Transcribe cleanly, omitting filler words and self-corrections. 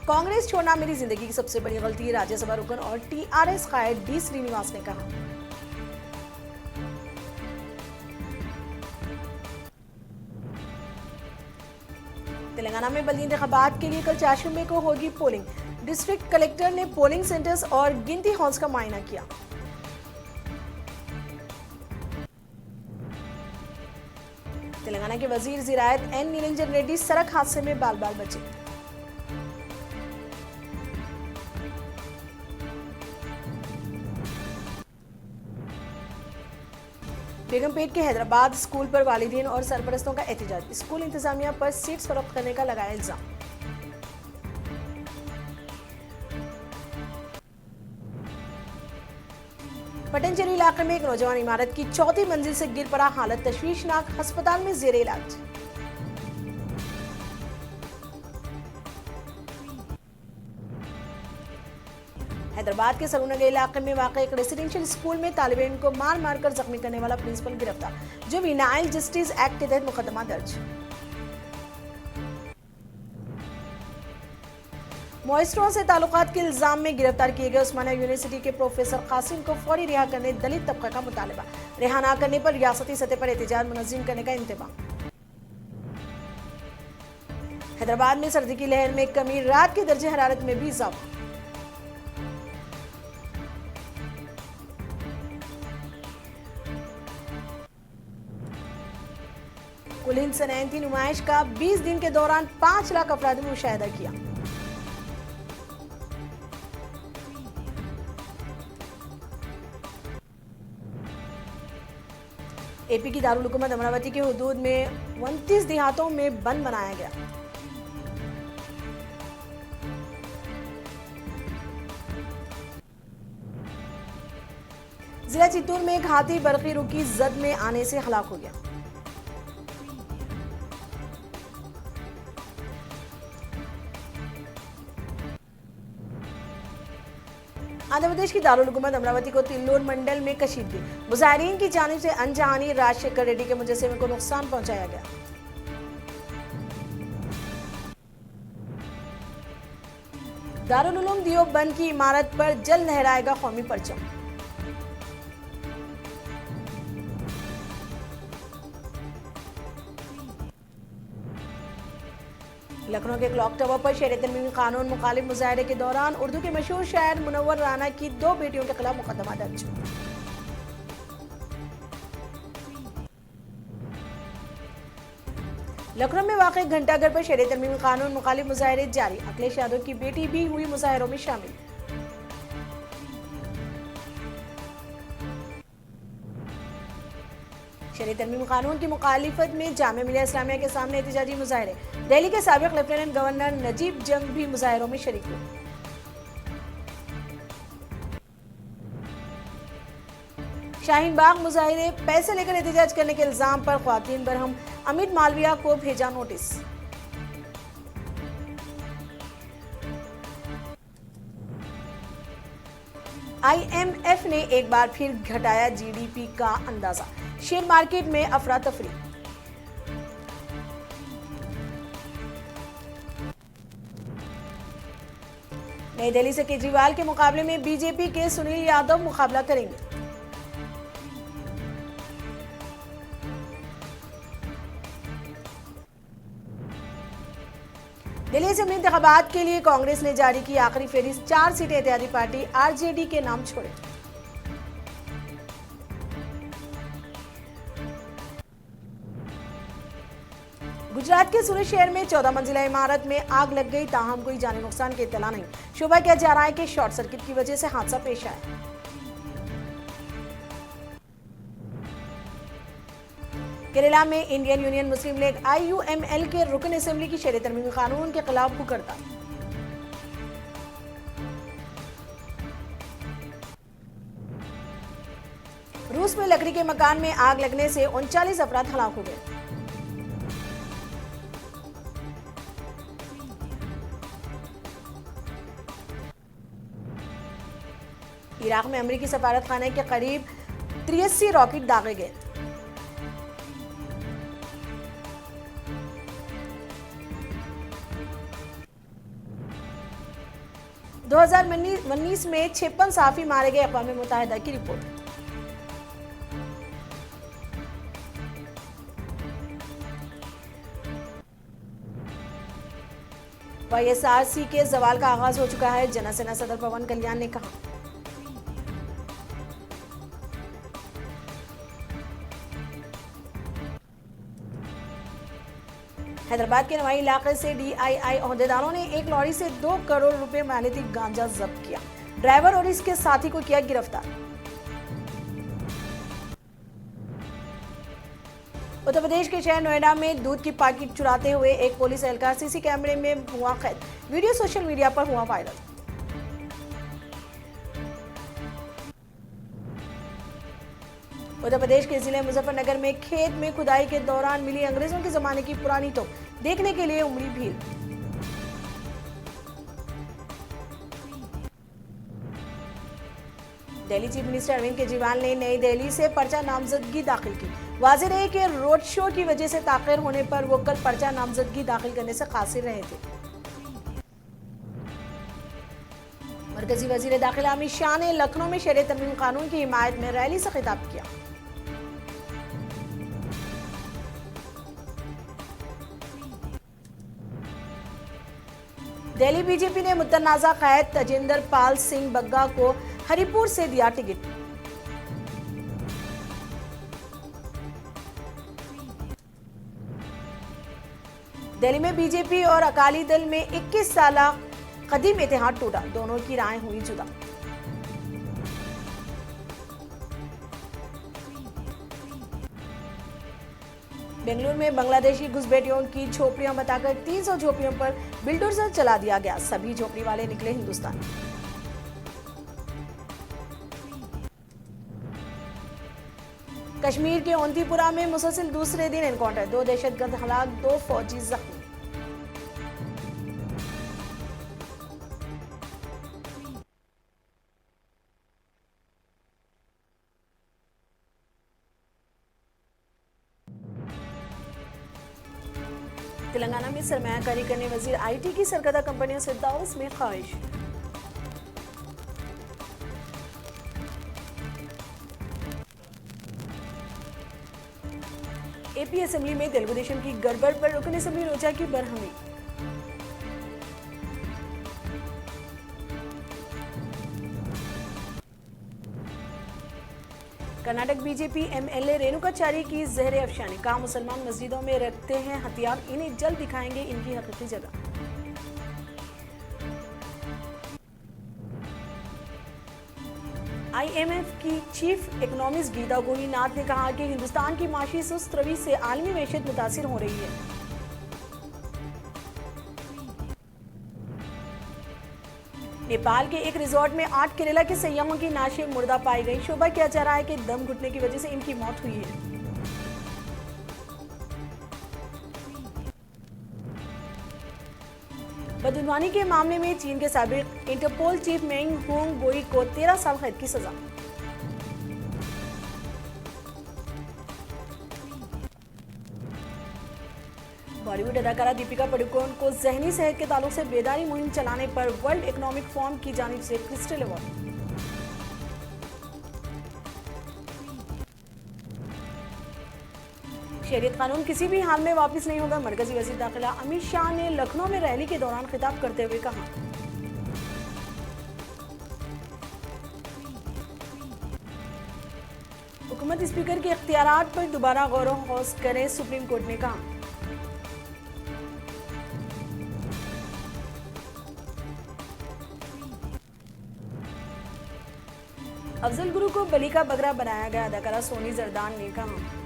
कांग्रेस छोड़ना मेरी जिंदगी की सबसे बड़ी गलती, राज्यसभा रुकन और टीआरएस कायद डी श्रीनिवास ने कहा। तेलंगाना में बल्दी इंतखाबात के लिए कल 4 मई को होगी पोलिंग। डिस्ट्रिक्ट कलेक्टर ने पोलिंग सेंटर्स और गिनती हॉल्स का मुआयना किया। तेलंगाना के वजीर ज़िरायत एन निरंजन रेड्डी सड़क हादसे में बाल बाल बचे। बेगमपेट के हैदराबाद स्कूल पर वालिदीन और सरपरस्तों का एहतजाज, स्कूल इंतजामिया पर सीट्स फरोख्त करने का लगाया इल्जाम। पटनचेरी इलाके में एक नौजवान इमारत की 4थी मंजिल से गिर पड़ा, हालत तशवीशनाक, अस्पताल में जेरे इलाज। हैदराबाद के सरूनगर इलाके में वाक़ एक रेसिडेंशियल स्कूल में तालिब इल्म को मार मारकर जख्मी करने वाला प्रिंसिपल गिरफ्तार, जुवेनाइल जस्टिस एक्ट के तहत मुकदमा दर्ज। मॉइस्ट्रो से ताल्लुकात के इल्जाम में गिरफ्तार किए गए उस्मानिया यूनिवर्सिटी के प्रोफेसर कासिम को फौरी रिहा करने दलित तबका का मुतालबा, रिहा न करने पर रियासती सतह पर एहतजाज मुनज़्ज़म करने का इंतबाह। हैदराबाद में सर्दी की लहर में कमी, रात के दर्जे हरारत में भी इजाफा। कुल हिंद सनअती नुमाइश का 20 दिन के दौरान 5 लाख अफराद ने मुशाहिदा किया। एपी की दारुल हुकूमत अमरावती के हुदूद में 29 देहातों में बंद बनाया गया। जिला चित्तूर में एक हाथी बरकी रुकी जद में आने से हलाक हो गया। आंध्र प्रदेश की दारुल हुकूमत अमरावती को तिल्लूर मंडल में कशीदगी, मुजाहिरीन की जानिब से अनजानी राजशेखर रेड्डी के मुजस्समे को नुकसान पहुंचाया गया। दारुल उलूम देवबंद की इमारत पर जल लहराएगा कौमी परचम। लखनऊ के क्लॉक टावर पर शरीयत तरमीमी कानून मुखालिफ मुजाहरे के दौरान उर्दू के मशहूर शायर मुनव्वर राना की 2 बेटियों के खिलाफ मुकदमा दर्ज। लखनऊ में वाक़ घंटाघर पर शरीयत तरमीमी कानून मुखालिफ मुजाहरे जारी, अखिलेश यादव की बेटी भी हुई मुजाहरों में शामिल। शरीयत तरमीमी कानून की मुखालिफत में जामिया मिलिया इस्लामिया के सामने एहतजाजी मुजाहरे, दिल्ली के साबिक लेफ्टिनेंट गवर्नर नजीब जंग भी मुजाहरों में शरीक हुए। शाहीन बाग मुजाहिरे, पैसे लेकर एहतजाज करने के इल्जाम पर ख्वातीन बरहम, अमित मालविया को भेजा नोटिस। IMF ने एक बार फिर घटाया GDP का अंदाजा, शेयर मार्केट में अफरा तफरी। नई दिल्ली से केजरीवाल के मुकाबले में बीजेपी के सुनील यादव मुकाबला करेंगे। दिल्ली असेंबली इंतखाबात के लिए कांग्रेस ने जारी की आखिरी फहरिस्त, 4 सीटें इत्तेहादी पार्टी RJD के नाम छोड़े। गुजरात के सूरत शहर में 14 मंजिला इमारत में आग लग गई, ताहम कोई जानी नुकसान की इत्तला नहीं। शुबह किया जा रहा है कि शॉर्ट सर्किट की वजह से हादसा पेश आया। केरला में इंडियन यूनियन मुस्लिम लीग IUML के रुकन असेंबली की शरीयत तरमीमी कानून के खिलाफ भूख हड़ताल। रूस में लकड़ी के मकान में आग लगने से 39 अफराद हलाक हो गए। इराक में अमेरिकी सफारत खाने के करीब 83 रॉकेट दागे गए। 2019 में 56 सहाफी मारे गए, अक़वाम मुत्तहिदा की रिपोर्ट। YSRC के जवाल का आगाज हो चुका है, जनसेना सदर पवन कल्याण ने कहा। हैदराबाद के नवाई इलाके से DII ओहदेदारों ने एक लॉरी से 2 करोड़ रुपए मालिकी गांजा जब्त किया। ड्राइवर और इसके साथी को किया गिरफ्तार। उत्तर प्रदेश के शहर नोएडा में दूध की पैकेट चुराते हुए एक पुलिस एहलकार CC कैमरे में हुआ कैद। वीडियो सोशल मीडिया पर हुआ वायरल। उत्तर प्रदेश के जिले मुजफ्फरनगर में खेत में खुदाई के दौरान मिली अंग्रेजों के जमाने की पुरानी तोप, देखने के लिए उमड़ी भीड़। दिल्ली चीफ मिनिस्टर अरविंद केजरीवाल ने नई दिल्ली से पर्चा नामजदगी दाखिल की। वाज़ेह रहे कि रोड शो की वजह से ताख़िर होने पर वो कल पर्चा नामजदगी दाखिल करने से कासिर रहे थे। मरकजी वजीर दाखिला अमित शाह ने लखनऊ में शरियत तरमीम कानून की हिमायत में रैली से खिताब किया। दिल्ली बीजेपी ने मुतनाज़ा कैद तजिंदर पाल सिंह बग्गा को हरिपुर से दिया टिकट। दिल्ली में बीजेपी और अकाली दल में 21 साल कदीम इत्तेहाद टूटा, दोनों की राय हुई जुदा। बेंगलुरु में बांग्लादेशी घुसपैठियों की झोपड़ियां बताकर 300 झोपड़ियों पर बिल्डोजर चला दिया गया। सभी झोपड़ी वाले निकले हिंदुस्तान। कश्मीर के ओंतीपुरा में मुसलसल दूसरे दिन एनकाउंटर, 2 दहशतगर्द हलाक, 2 फौजी जख्मी। तेलंगाना में सरमायाकारी करने वजीर IT की सरकर्दा कंपनियों से दावस में ख्वाहिश। AP असेंबली में तेलुगु देशम की गड़बड़ पर रुकन असेंबली रोजा की बरहमी। कर्नाटक बीजेपी MLA रेणुकाचारी की जहर अफशानी, कहा मुसलमान मस्जिदों में रखते हैं हथियार, इन्हें जल्द दिखाएंगे इनकी हकीकी जगह। IMF की चीफ इकोनॉमिस्ट गीता गोहीनाथ ने कहा कि हिंदुस्तान की माशी सुस्त रवि से आलमी मैशत मुतासिर हो रही है। नेपाल के एक रिजॉर्ट में 8 केरला के सैयाहों की नाशे मुर्दा पाई गई। शोभा किया जा रहा है कि दम घुटने की वजह से इनकी मौत हुई है। बदगुमानी के मामले में चीन के साबिक इंटरपोल चीफ मेंग होंगबोई को 13 साल कैद की सजा। बॉलीवुड अदाकारा दीपिका पादुकोण को ज़हनी सेहत के ताल्लुक से बेदारी मुहिम चलाने पर वर्ल्ड इकोनॉमिक फोरम की जानिब से क्रिस्टल अवार्ड। शरीयत कानून किसी भी हाल में वापस नहीं होगा, मरकजी वज़ीर दाखिला अमित शाह ने लखनऊ में रैली के दौरान खिताब करते हुए कहा। हुकूमत स्पीकर के इख्तियारात पर दोबारा गौर व खौस करे, सुप्रीम कोर्ट ने कहा। अफजल गुरु को बलि का बकरा बनाया गया, अदाकारा सोनी जरदान ने कहा।